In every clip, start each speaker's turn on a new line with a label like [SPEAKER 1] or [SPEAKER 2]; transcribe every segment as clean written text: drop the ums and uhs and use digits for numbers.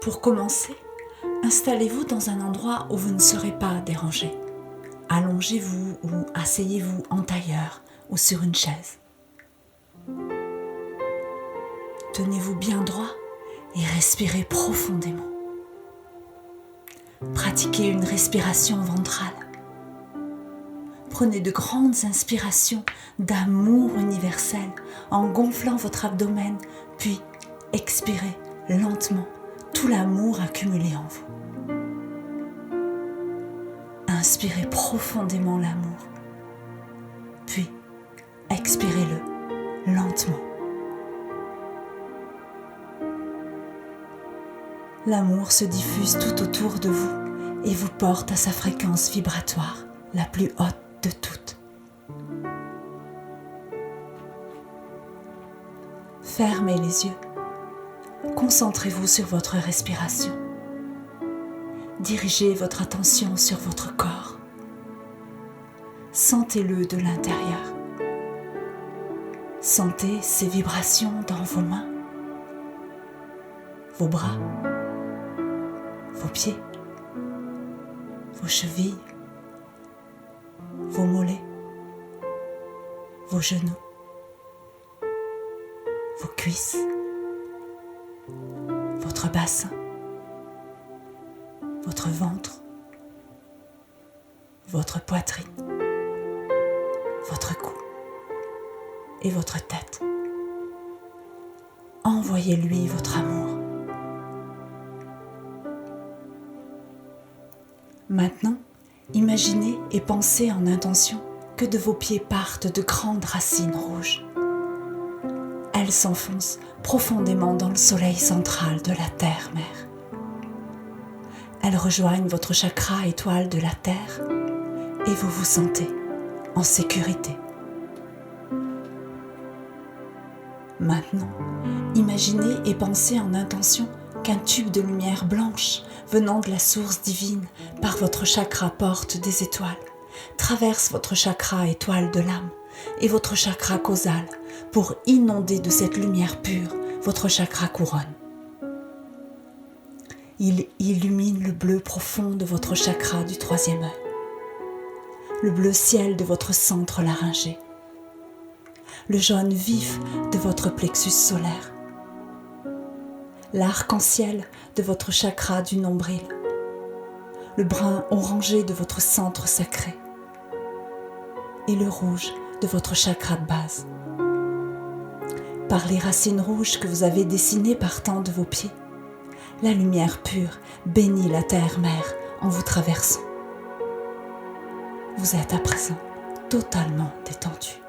[SPEAKER 1] Pour commencer, installez-vous dans un endroit où vous ne serez pas dérangé. Allongez-vous ou asseyez-vous en tailleur ou sur une chaise. Tenez-vous bien droit et respirez profondément. Pratiquez une respiration ventrale. Prenez de grandes inspirations d'amour universel en gonflant votre abdomen, puis expirez lentement tout l'amour accumulé en vous. Inspirez profondément l'amour, puis expirez-le lentement. L'amour se diffuse tout autour de vous et vous porte à sa fréquence vibratoire, la plus haute de toutes. Fermez les yeux. Concentrez-vous sur votre respiration. Dirigez votre attention sur votre corps. Sentez-le de l'intérieur. Sentez ces vibrations dans vos mains, vos bras, vos pieds, vos chevilles, vos mollets, vos genoux, vos cuisses, votre bassin, votre ventre, votre poitrine, votre cou et votre tête. Envoyez-lui votre amour. Maintenant, imaginez et pensez en intention que de vos pieds partent de grandes racines rouges. Elles s'enfoncent profondément dans le soleil central de la terre-mère. Elles rejoignent votre chakra étoile de la terre et vous vous sentez en sécurité. Maintenant, imaginez et pensez en intention qu'un tube de lumière blanche venant de la source divine par votre chakra porte des étoiles traverse votre chakra étoile de l'âme et votre chakra causal pour inonder de cette lumière pure votre chakra couronne. Il illumine le bleu profond de votre chakra du troisième œil, le bleu ciel de votre centre laryngé, le jaune vif de votre plexus solaire, l'arc-en-ciel de votre chakra du nombril, le brun orangé de votre centre sacré et le rouge de votre chakra de base. Par les racines rouges que vous avez dessinées partant de vos pieds, la lumière pure bénit la terre-mère en vous traversant. Vous êtes à présent totalement détendu.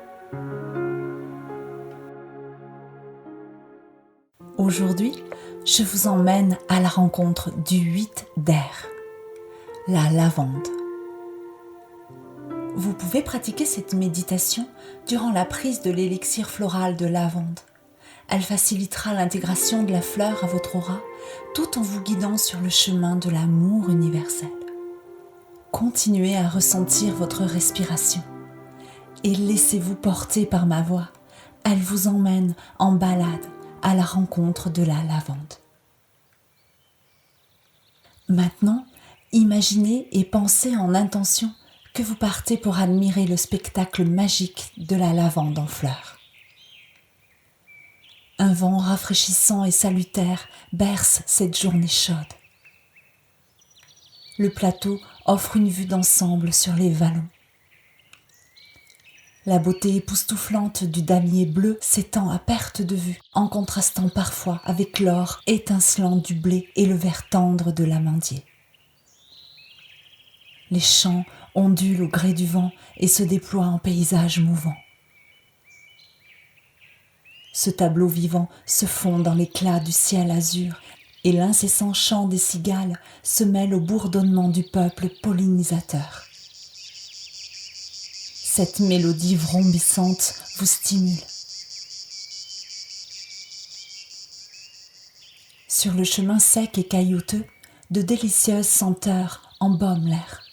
[SPEAKER 1] Aujourd'hui, je vous emmène à la rencontre du 8 d'air, la lavande. Vous pouvez pratiquer cette méditation durant la prise de l'élixir floral de lavande. Elle facilitera l'intégration de la fleur à votre aura tout en vous guidant sur le chemin de l'amour universel. Continuez à ressentir votre respiration et laissez-vous porter par ma voix. Elle vous emmène en balade à la rencontre de la lavande. Maintenant, imaginez et pensez en intention que vous partez pour admirer le spectacle magique de la lavande en fleurs. Un vent rafraîchissant et salutaire berce cette journée chaude. Le plateau offre une vue d'ensemble sur les vallons. La beauté époustouflante du damier bleu s'étend à perte de vue, en contrastant parfois avec l'or étincelant du blé et le vert tendre de l'amandier. Les champs ondulent au gré du vent et se déploient en paysage mouvant. Ce tableau vivant se fond dans l'éclat du ciel azur et l'incessant chant des cigales se mêle au bourdonnement du peuple pollinisateur. Cette mélodie vrombissante vous stimule. Sur le chemin sec et caillouteux, de délicieuses senteurs embaument l'air.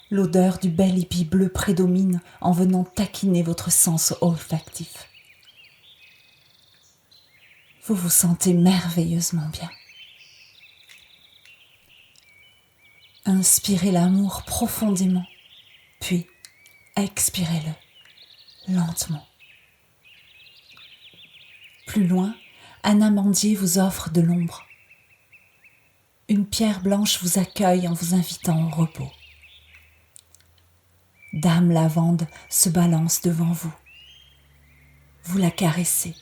[SPEAKER 1] L'odeur du bel épi bleu prédomine en venant taquiner votre sens olfactif. Vous vous sentez merveilleusement bien. Inspirez l'amour profondément, puis expirez-le lentement. Plus loin, un amandier vous offre de l'ombre. Une pierre blanche vous accueille en vous invitant au repos. Dame Lavande se balance devant vous. Vous la caressez.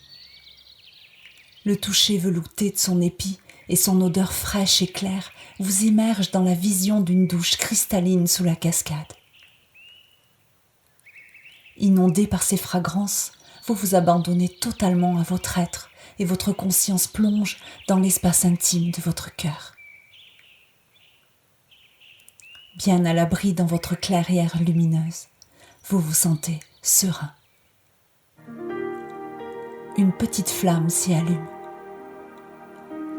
[SPEAKER 1] Le toucher velouté de son épi et son odeur fraîche et claire vous immergent dans la vision d'une douche cristalline sous la cascade. Inondé par ces fragrances, vous vous abandonnez totalement à votre être et votre conscience plonge dans l'espace intime de votre cœur. Bien à l'abri dans votre clairière lumineuse, vous vous sentez serein. Une petite flamme s'y allume.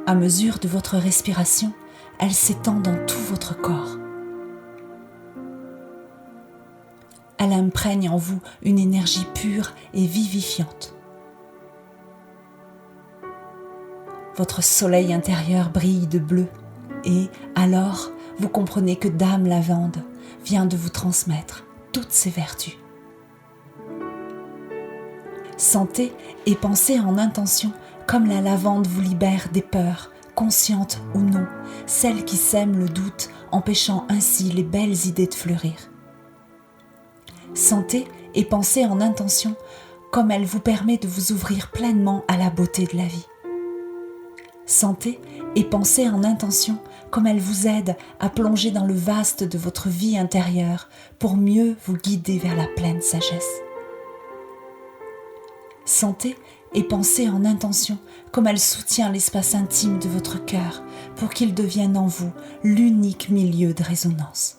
[SPEAKER 1] À mesure de votre respiration, elle s'étend dans tout votre corps. Elle imprègne en vous une énergie pure et vivifiante. Votre soleil intérieur brille de bleu et alors vous comprenez que Dame Lavande vient de vous transmettre toutes ses vertus. Sentez et pensez en intention comme la lavande vous libère des peurs, conscientes ou non, celles qui sèment le doute, empêchant ainsi les belles idées de fleurir. Sentez et pensez en intention comme elle vous permet de vous ouvrir pleinement à la beauté de la vie. Sentez et pensez en intention comme elle vous aide à plonger dans le vaste de votre vie intérieure pour mieux vous guider vers la pleine sagesse. Sentez et pensez en intention comme elle soutient l'espace intime de votre cœur pour qu'il devienne en vous l'unique milieu de résonance.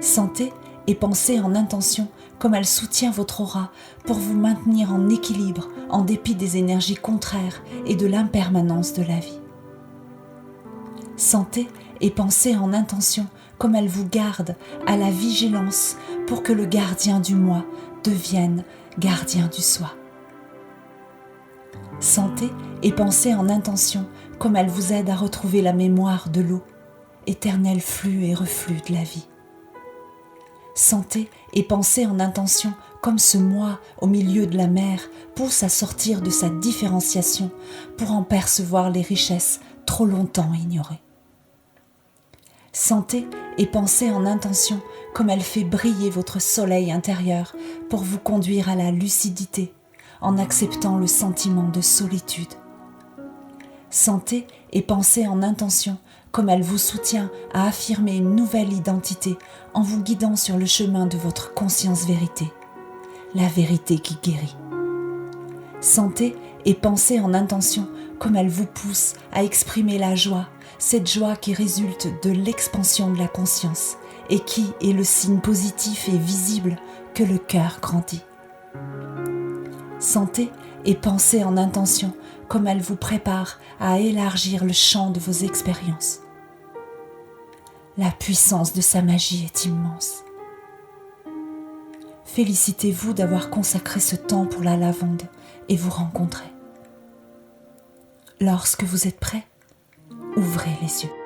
[SPEAKER 1] Sentez et pensez en intention comme elle soutient votre aura pour vous maintenir en équilibre en dépit des énergies contraires et de l'impermanence de la vie. Sentez et pensez en intention comme elle vous garde à la vigilance pour que le gardien du moi devienne gardien du soi. Sentez et pensez en intention comme elle vous aide à retrouver la mémoire de l'eau, éternel flux et reflux de la vie. Sentez et pensez en intention comme ce moi au milieu de la mer pousse à sortir de sa différenciation pour en percevoir les richesses trop longtemps ignorées. Sentez et pensez en intention comme elle fait briller votre soleil intérieur pour vous conduire à la lucidité en acceptant le sentiment de solitude. Sentez et pensez en intention comme elle vous soutient à affirmer une nouvelle identité en vous guidant sur le chemin de votre conscience-vérité, la vérité qui guérit. Sentez et pensez en intention comme elle vous pousse à exprimer la joie, cette joie qui résulte de l'expansion de la conscience et qui est le signe positif et visible que le cœur grandit. Sentez et pensez en intention comme elle vous prépare à élargir le champ de vos expériences. La puissance de sa magie est immense. Félicitez-vous d'avoir consacré ce temps pour la lavande et vous rencontrer. Lorsque vous êtes prêt, ouvrez les yeux.